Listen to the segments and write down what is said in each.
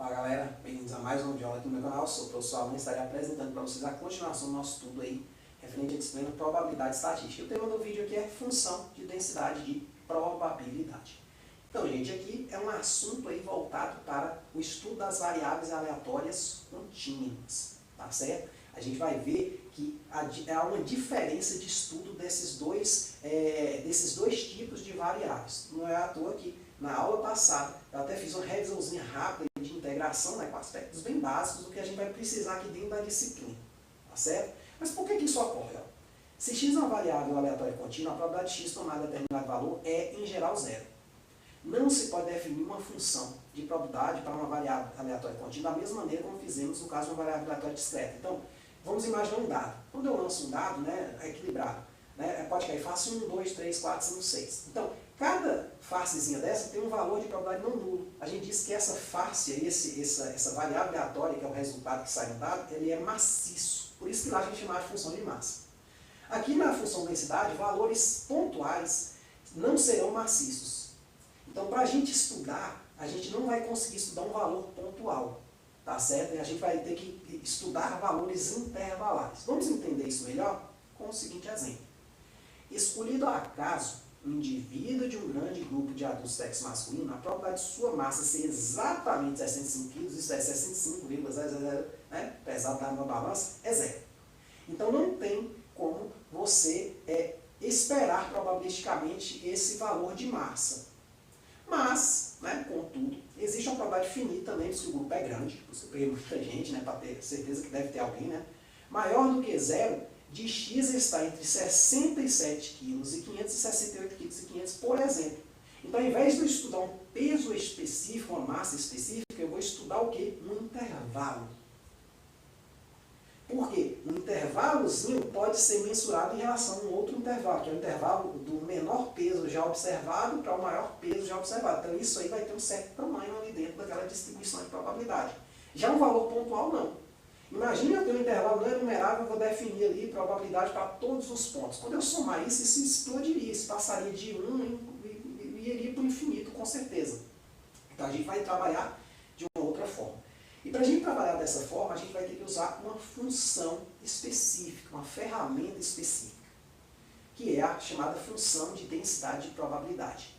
Fala galera, bem-vindos a mais uma videoaula aqui no meu canal. Sou o professor Alan e estarei apresentando para vocês a continuação do nosso estudo aí, referente à disciplina Probabilidade Estatística. O tema do vídeo aqui é função de densidade de probabilidade. Então, gente, aqui é um assunto aí voltado para o estudo das variáveis aleatórias contínuas, tá certo? A gente vai ver que há uma diferença de estudo desses dois tipos de variáveis. Não é à toa que na aula passada eu até fiz uma revisãozinha rápida de integração, né, com aspectos bem básicos do que a gente vai precisar aqui dentro da disciplina, tá certo? Mas por que isso ocorre? Se x é uma variável aleatória contínua, a probabilidade de x tomar determinado valor é, em geral, zero. Não se pode definir uma função de probabilidade para uma variável aleatória contínua da mesma maneira como fizemos no caso de uma variável aleatória discreta. Então, vamos imaginar um dado. Quando eu lanço um dado, né, equilibrado, né, pode cair face 1, 2, 3, 4, 5, 6. Então, cada facezinha dessa tem um valor de probabilidade não nulo. A gente diz que essa face, essa variável aleatória, que é o resultado que sai no dado, ele é maciço. Por isso que lá a gente chama de função de massa. Aqui na função densidade, valores pontuais não serão maciços. Então, para a gente estudar, a gente não vai conseguir estudar um valor pontual, tá certo? E a gente vai ter que estudar valores intervalares. Vamos entender isso melhor com o seguinte exemplo. Escolhido ao acaso um indivíduo de um grande grupo de adultos sexo masculino, a probabilidade de sua massa ser exatamente 65 kg, isso é 65,00, né, pesado lá na balança, é zero. Então, não tem como você esperar probabilisticamente esse valor de massa. Mas, né, contudo, existe uma probabilidade finita também, se o grupo é grande, você pega muita gente, né, para ter certeza que deve ter alguém, né, maior do que zero, de x está entre 67 kg e 568 kg e 500, por exemplo. Então, ao invés de eu estudar um peso específico, uma massa específica, eu vou estudar o quê? Um intervalo. Por quê? Um intervalozinho pode ser mensurado em relação a um outro intervalo, que é o intervalo do menor peso já observado para o maior peso já observado. Então, isso aí vai ter um certo tamanho ali dentro daquela distribuição de probabilidade. Já um valor pontual, não. Imagina eu ter um intervalo não enumerável, eu vou definir ali probabilidade para todos os pontos. Quando eu somar isso, isso explodiria, isso passaria de 1 e iria para o infinito, com certeza. Então, a gente vai trabalhar de uma outra forma. E para a gente trabalhar dessa forma, a gente vai ter que usar uma função específica, uma ferramenta específica, que é a chamada função de densidade de probabilidade.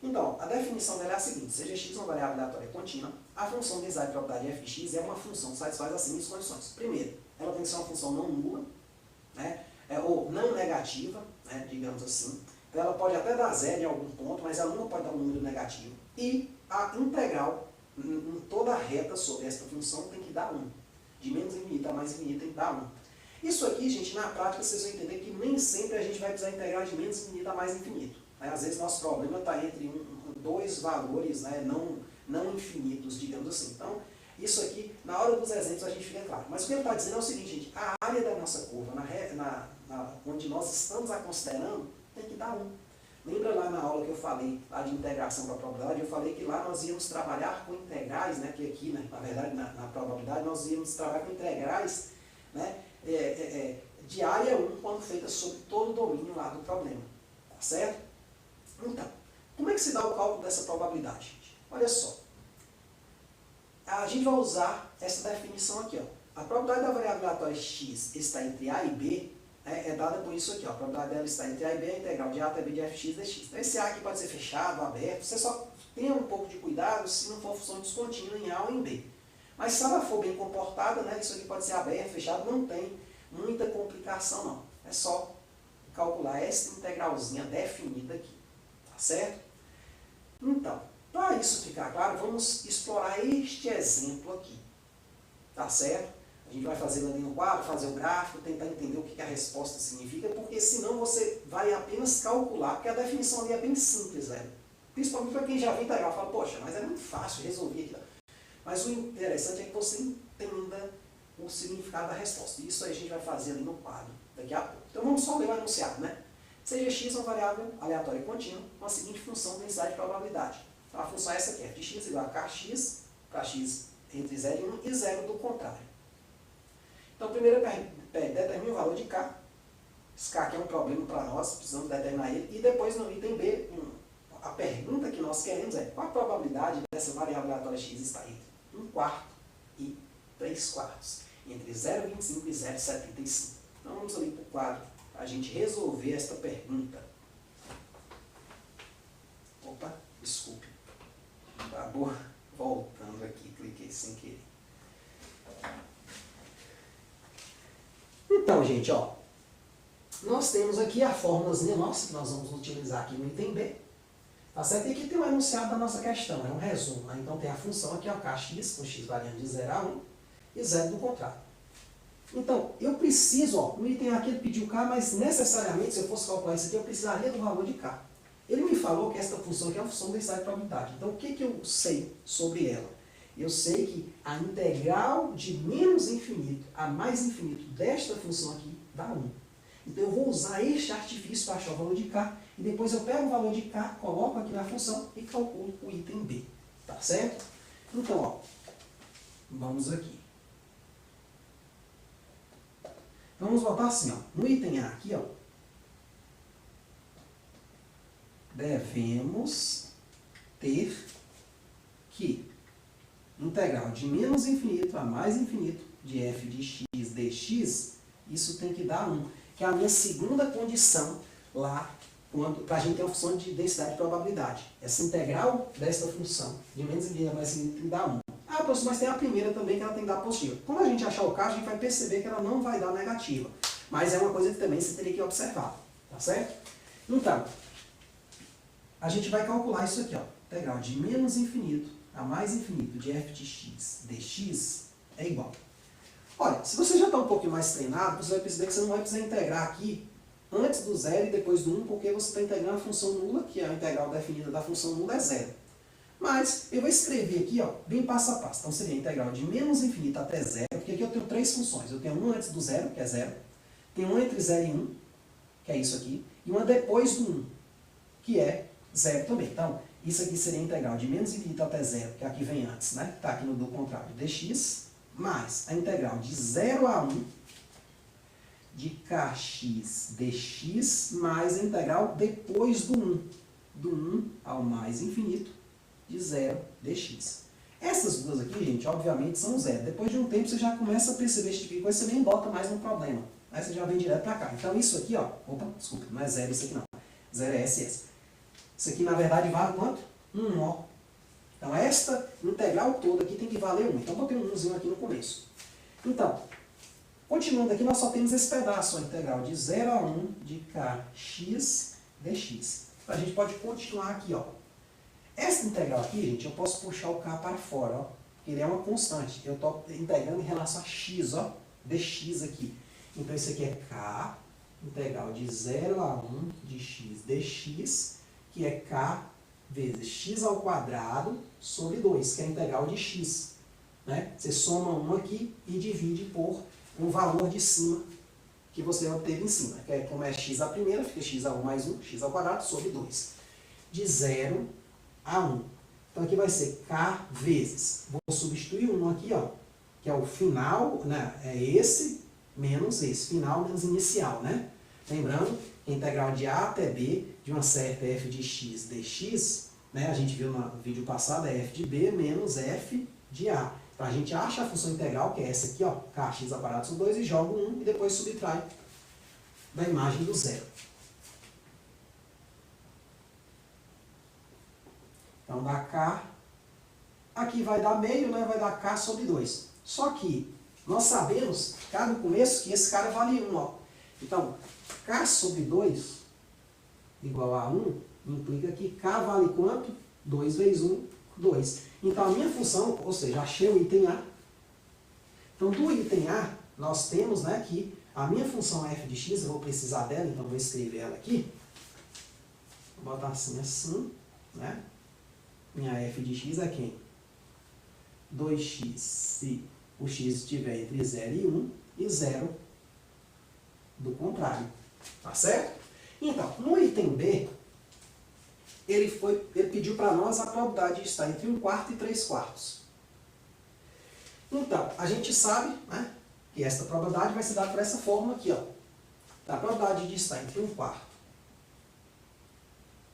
Então, a definição dela é a seguinte: seja x uma variável aleatória contínua, a função de densidade de probabilidade f de x é uma função que satisfaz as seguintes condições. Primeiro, ela tem que ser uma função não nula, né, ou não negativa, né, digamos assim. Então, ela pode até dar zero em algum ponto, mas ela nunca pode dar um número negativo. E a integral em toda a reta sobre esta função tem que dar 1. De menos infinito a mais infinito tem que dar 1. Isso aqui, gente, na prática vocês vão entender que nem sempre a gente vai precisar integrar de menos infinito a mais infinito. Né? Às vezes nosso problema está entre dois valores, né, não infinitos, digamos assim. Então, isso aqui, na hora dos exemplos a gente fica claro. Mas o que ele está dizendo é o seguinte, gente, a área da nossa curva, onde nós estamos a considerando, tem que dar 1. Lembra lá na aula que eu falei lá de integração para probabilidade, eu falei que lá nós íamos trabalhar com integrais, né, que aqui, né, na verdade, na probabilidade, nós íamos trabalhar com integrais, né, de área 1 quando feita sobre todo o domínio lá do problema. Tá certo? Então, como é que se dá o cálculo dessa probabilidade, gente? Olha só. A gente vai usar essa definição aqui, ó. A probabilidade da variável aleatória x está entre a e b é dada por isso aqui, ó. A probabilidade dela está entre a e b, a integral de a até b de fx dx. Então, esse a aqui pode ser fechado, aberto. Você só tenha um pouco de cuidado se não for função descontínua em a ou em b. Mas se ela for bem comportada, né, isso aqui pode ser aberto, fechado, não tem muita complicação, não. É só calcular essa integralzinha definida aqui. Tá certo? Então, para isso ficar claro, vamos explorar este exemplo aqui. Tá certo? A gente vai fazer ali no quadro, fazer o gráfico, tentar entender o que a resposta significa, porque senão você vai apenas calcular, porque a definição ali é bem simples, velho. Principalmente para quem já viu integral, fala, poxa, mas é muito fácil resolver aquilo. Mas o interessante é que você entenda o significado da resposta. E isso aí a gente vai fazer ali no quadro daqui a pouco. Então vamos só ler o enunciado, né? Seja x uma variável aleatória contínua com a seguinte função de densidade de probabilidade. Então a função é essa aqui, f de x igual a kx, para x entre 0 e 1 e 0 do contrário. Então, primeiro determina o valor de k. Esse k aqui é um problema para nós, precisamos determinar ele. E depois, no item B, a pergunta que nós queremos é qual a probabilidade dessa variável aleatória x estar entre 1 quarto e 3 quartos, entre 0,25 e 0,75. Então vamos ali para o quadro, para a gente resolver esta pergunta. Opa, desculpe. Acabou voltando aqui, cliquei sem querer. Então, gente, ó, nós temos aqui a fórmulazinha nossa, que nós vamos utilizar aqui no item B. Tá certo? E aqui tem um enunciado da nossa questão, é um resumo. Né? Então tem a função aqui, ó, kx, com x variando de 0 a 1 e 0 do contrário. Então, eu preciso, ó, no item aqui ele pediu k, mas necessariamente, se eu fosse calcular isso aqui, eu precisaria do valor de k. Ele me falou que esta função aqui é uma função de densidade de probabilidade. Então, o que eu sei sobre ela? Eu sei que a integral de menos infinito a mais infinito desta função aqui dá 1. Então, eu vou usar este artifício para achar o valor de k, e depois eu pego o valor de k, coloco aqui na função e calculo o item B. Tá certo? Então, ó, vamos aqui. Vamos botar assim, ó, no item A aqui, ó, devemos ter que integral de menos infinito a mais infinito de f de x dx, isso tem que dar 1, que é a minha segunda condição lá, para a gente ter uma função de densidade de probabilidade. Essa integral desta função de menos infinito a mais infinito tem que dar 1. Ah, professor, mas tem a primeira também que ela tem que dar positiva. Quando a gente achar o k, a gente vai perceber que ela não vai dar negativa. Mas é uma coisa que também você teria que observar. Tá certo? Então, a gente vai calcular isso aqui, ó. Integral de menos infinito a mais infinito de f de x dx é igual. Olha, se você já está um pouquinho mais treinado, você vai perceber que você não vai precisar integrar aqui antes do 0 e depois do 1, porque você está integrando a função nula, que é a integral definida da função nula é 0. Mas eu vou escrever aqui, ó, bem passo a passo. Então seria a integral de menos infinito até 0, porque aqui eu tenho três funções. Eu tenho uma antes do 0, que é 0. Tenho uma entre 0 e 1, que é isso aqui. E uma depois do 1, que é 0 também. Então, isso aqui seria a integral de menos infinito até 0, que aqui vem antes, né? Está aqui no do contrário, dx, mais a integral de 0 a 1 de kx dx, mais a integral depois do 1. Do 1 ao mais infinito de 0 dx. Essas duas aqui, gente, obviamente são 0. Depois de um tempo você já começa a perceber esse tipo de coisa, você nem bota mais no problema. Aí você já vem direto para cá. Então isso aqui, ó, opa, desculpa, não é 0 isso aqui não. 0 é SS. Isso aqui na verdade vale quanto? 1, ó. Então esta integral toda aqui tem que valer 1. Então botei um 1zinho aqui no começo. Então, continuando aqui, nós só temos esse pedaço, a integral de 0 a 1 de kx dx. A gente pode continuar aqui, ó. Essa integral aqui, gente, eu posso puxar o k para fora, ó. Ele é uma constante. Eu estou integrando em relação a x, ó. Dx aqui. Então isso aqui é k, integral de 0 a 1 de x dx, que é k vezes x ao quadrado sobre 2, que é a integral de x. Né? Você soma 1 aqui e divide por o valor de cima que você obteve em cima. Que é, como é x a primeira, fica x a 1 mais 1, x ao quadrado sobre 2. De 0 a 1. Então aqui vai ser k vezes, vou substituir 1 aqui, ó, que é o final, né? É esse menos esse, final menos inicial, né? Lembrando, a integral de a até b de uma certa f de x dx, né? A gente viu no vídeo passado, é f de b menos f de a. Então a gente acha a função integral, que é essa aqui, ó, kx ao quadrado sobre 2, e joga 1 e depois subtrai da imagem do zero. Então dá k, aqui vai dar meio, né? Vai dar k sobre 2. Só que nós sabemos, cá no começo, que esse cara vale 1, ó. Então, k sobre 2 igual a 1, implica que k vale quanto? 2 vezes 1, 2. Então a minha função, ou seja, achei o item A. Então do item A, nós temos, né, que a minha função f de x, eu vou precisar dela, então vou escrever ela aqui. Vou botar assim, né? Minha f de x é quem? 2x, se o x estiver entre 0 e 1, e 0 do contrário. Tá certo? Então, no item B, ele pediu para nós a probabilidade de estar entre 1 quarto e 3 quartos. Então, a gente sabe, né, que esta probabilidade vai se dar por essa fórmula aqui, ó. A probabilidade de estar entre 1 quarto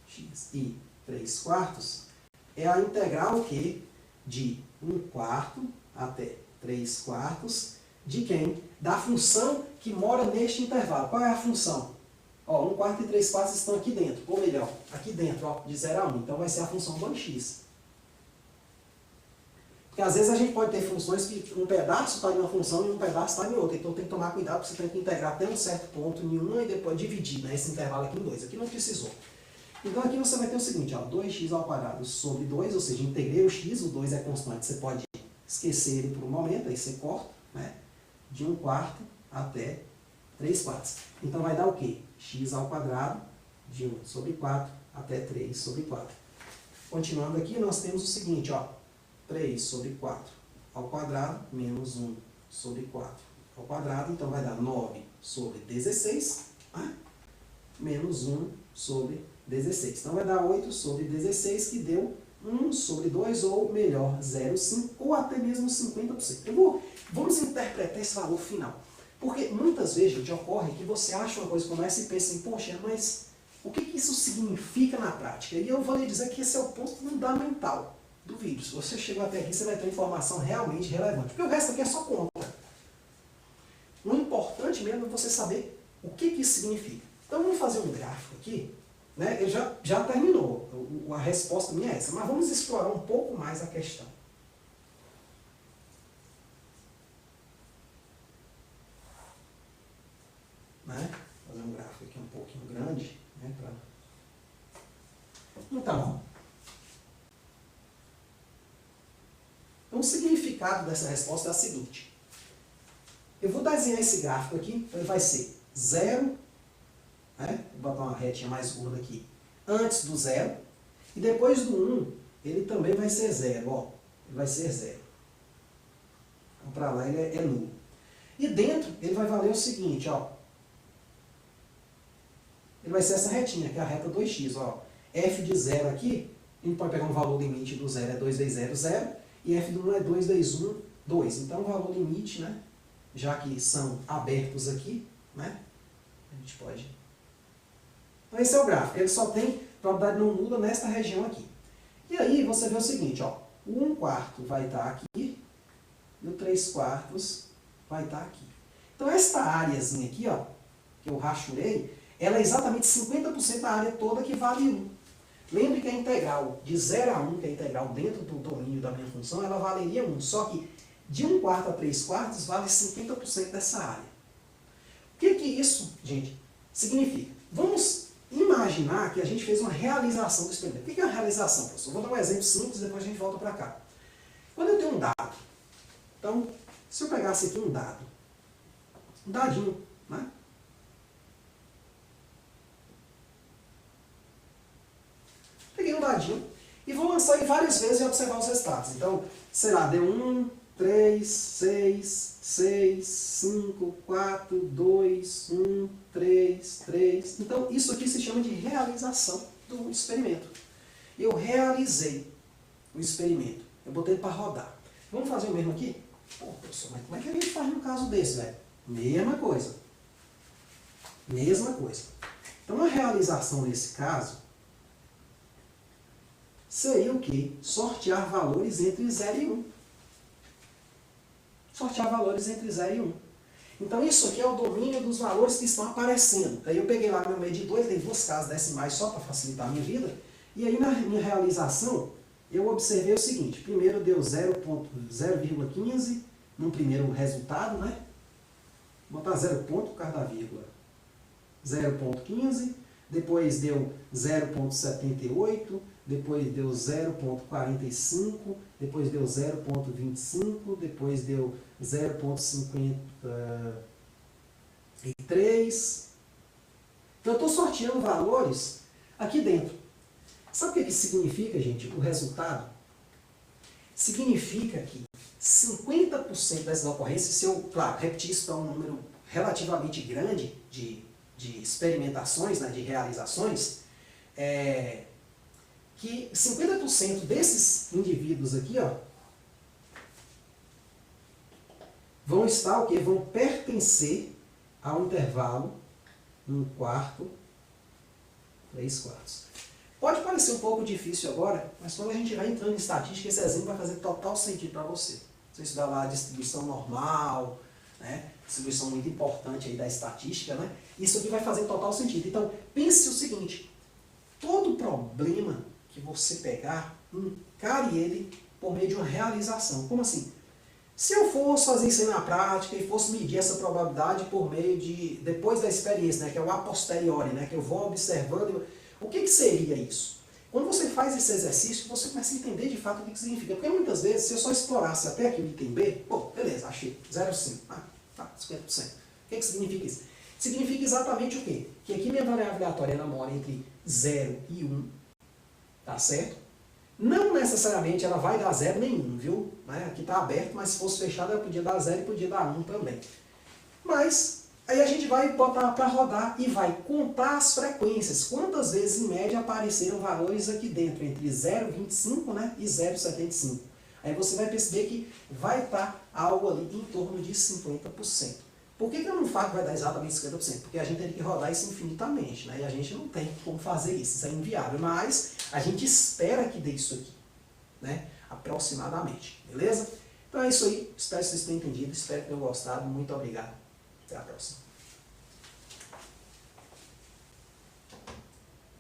x e 3 quartos é a integral que de 1/4 até 3/4 de quem? Da função que mora neste intervalo. Qual é a função? Ó, 1/4 e 3/4 estão aqui dentro, ou melhor, aqui dentro, ó, de 0 a 1. Então vai ser a função 2x. Porque às vezes a gente pode ter funções que um pedaço está em uma função e um pedaço está em outra. Então tem que tomar cuidado, porque você tem que integrar até um certo ponto em uma e depois dividir, né, esse intervalo aqui em 2. Aqui não precisou. Então aqui você vai ter o seguinte, ó, 2x² sobre 2, ou seja, integrei o x, o 2 é constante, você pode esquecer ele por um momento, aí você corta, né, de 1/4 até 3/4. Então vai dar o quê? X² de 1/4 até 3/4. Continuando aqui, nós temos o seguinte, ó, 3/4 menos 1/4 então vai dar 9/16, né? Menos 1/16. Então vai dar 8/16, que deu 1/2, ou melhor, 0,5, ou até mesmo 50%. Vamos interpretar esse valor final. Porque muitas vezes, gente, ocorre que você acha uma coisa como essa e pensa assim, poxa, mas o que isso significa na prática? E eu vou lhe dizer que esse é o ponto fundamental do vídeo. Se você chegou até aqui, você vai ter informação realmente relevante. Porque o resto aqui é só conta. O importante mesmo é você saber o que isso significa. Então vamos fazer um gráfico aqui. Né? Ele já terminou. A resposta minha é essa. Mas vamos explorar um pouco mais a questão. Né? Fazer um gráfico aqui um pouquinho grande. Né? Então, o significado dessa resposta é a seguinte. Eu vou desenhar esse gráfico aqui, ele vai ser 0, né? Vou botar uma retinha mais gorda aqui, antes do 0, e depois do 1, ele também vai ser 0, ó, ele vai ser 0. Então, para lá ele é nulo. E dentro, ele vai valer o seguinte, ó, ele vai ser essa retinha, que é a reta 2x, ó. F de 0 aqui, a gente pode pegar um valor limite do 0, é 2 vezes 0, 0, e F do 1 é 2 vezes 1, 2. Então, o valor limite, né, já que são abertos aqui, né, a gente pode... Então, esse é o gráfico. Ele só tem probabilidade não nula nesta região aqui. E aí, você vê o seguinte, ó, o 1/4 vai estar aqui e o 3/4 vai estar aqui. Então, esta áreazinha aqui, ó, que eu rachurei, ela é exatamente 50% da área toda, que vale 1. Lembre que a integral de 0 a 1, que é a integral dentro do domínio da minha função, ela valeria 1. Só que de 1/4 a 3/4 vale 50% dessa área. O que isso, gente, significa? Vamos imaginar que a gente fez uma realização do experimento. O que é uma realização, professor? Vou dar um exemplo simples, depois a gente volta para cá. Quando eu tenho um dado, então, se eu pegasse aqui um dadinho, né? Peguei um dadinho e vou lançar ele várias vezes e observar os resultados. Então, sei lá, deu 1, 3, 6, 6, 5, 4, 2, 1, 3, 3. Então, isso aqui se chama de realização do experimento. Eu realizei o experimento. Eu botei ele para rodar. Vamos fazer o mesmo aqui? Pô, professor, mas como é que a gente faz num caso desse, velho? Mesma coisa. Mesma coisa. Então, a realização nesse caso seria o quê? Sortear valores entre 0 e 1. Sortear valores entre 0 e 1. Então, isso aqui é o domínio dos valores que estão aparecendo. Aí eu peguei lá meu medidor, ele tem 2 casas decimais só para facilitar a minha vida. E aí, na minha realização, eu observei o seguinte. Primeiro deu 0,15 no primeiro resultado, né? Vou botar 0 ponto por causa da vírgula. 0,15. Depois deu 0,78. Depois deu 0,45, depois deu 0,25, depois deu 0,53. Então, eu estou sorteando valores aqui dentro. Sabe o que significa, gente, o resultado? Significa que 50% dessas ocorrências, se eu, claro, repetir isso para um número relativamente grande de experimentações, né, de realizações, que 50% desses indivíduos aqui, ó, vão estar o quê? Vão pertencer ao intervalo 1/4, 3/4. Pode parecer um pouco difícil agora, mas quando a gente vai entrando em estatística, esse exemplo vai fazer total sentido para você. Você estudar lá a distribuição normal, né? Distribuição muito importante aí da estatística, né? Isso aqui vai fazer total sentido. Então, pense o seguinte, todo problema que você pegar, encare ele por meio de uma realização. Como assim? Se eu fosse fazer isso aí na prática e fosse medir essa probabilidade por meio de, depois da experiência, né, que é o a posteriori, né, que eu vou observando, o que seria isso? Quando você faz esse exercício, você começa a entender de fato o que significa. Porque muitas vezes, se eu só explorasse até aqui o item B, pô, beleza, achei, 0,5, tá, 50%. O que significa isso? Significa exatamente o quê? Que aqui minha variável aleatória ela mora entre 0 e 1, tá certo? Não necessariamente ela vai dar 0 nem 1, viu? Aqui está aberto, mas se fosse fechado ela podia dar 0 e podia dar 1 também. Mas aí a gente vai botar para rodar e vai contar as frequências. Quantas vezes em média apareceram valores aqui dentro, entre 0,25, né, e 0,75. Aí você vai perceber que vai estar algo ali em torno de 50%. Por que eu não falo que vai dar exatamente 50%? Porque a gente tem que rodar isso infinitamente, né? E a gente não tem como fazer isso é inviável. Mas a gente espera que dê isso aqui, né? Aproximadamente, beleza? Então é isso aí, espero que vocês tenham entendido, espero que tenham gostado, muito obrigado, até a próxima.